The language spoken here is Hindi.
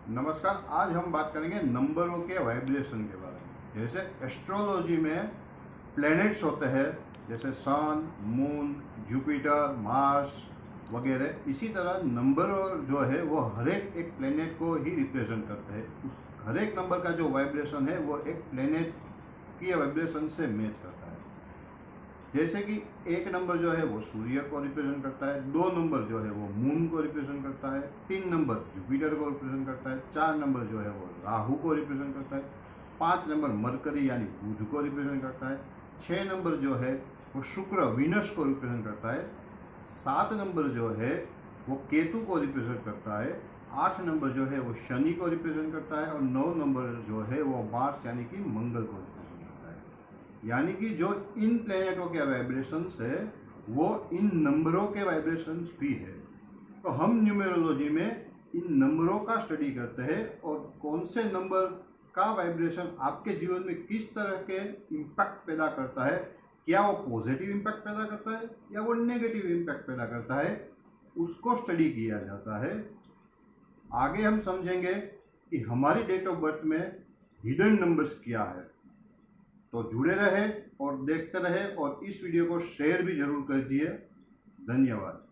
नमस्कार। आज हम बात करेंगे नंबरों के वाइब्रेशन के बारे में। जैसे एस्ट्रोलॉजी में प्लैनेट्स होते हैं, जैसे सन, मून, जुपिटर, मार्स वगैरह। इसी तरह नंबर जो है वो हर एक प्लैनेट को ही रिप्रेजेंट करते हैं। उस हर एक नंबर का जो वाइब्रेशन है वो एक प्लैनेट की वाइब्रेशन से मैच करता है। जैसे कि एक नंबर जो है वो सूर्य को रिप्रेजेंट करता है, 2 नंबर जो है वो मून को रिप्रेजेंट करता है, 3 नंबर जुपिटर को रिप्रेजेंट करता है, 4 नंबर जो है वो राहु को रिप्रेजेंट करता है, 5 नंबर मरकरी यानी बुध को रिप्रेजेंट करता है, 6 नंबर जो है वो शुक्र वीनस को रिप्रेजेंट करता है, 7 नंबर जो है वो केतु को रिप्रेजेंट करता है, 8 नंबर जो है वो शनि को रिप्रेजेंट करता है और 9 नंबर जो है वो मार्स यानी कि मंगल को रिप्रेजेंट करता है। यानी कि जो इन प्लैनेटों के वाइब्रेशंस है वो इन नंबरों के वाइब्रेशंस भी है। तो हम न्यूमेरोलॉजी में इन नंबरों का स्टडी करते हैं और कौन से नंबर का वाइब्रेशन आपके जीवन में किस तरह के इम्पैक्ट पैदा करता है, क्या वो पॉजिटिव इम्पैक्ट पैदा करता है या वो नेगेटिव इम्पैक्ट पैदा करता है, उसको स्टडी किया जाता है। आगे हम समझेंगे कि हमारी डेट ऑफ बर्थ में हिडन नंबर्स क्या है। तो जुड़े रहे और देखते रहे और इस वीडियो को शेयर भी जरूर कर दिए। धन्यवाद।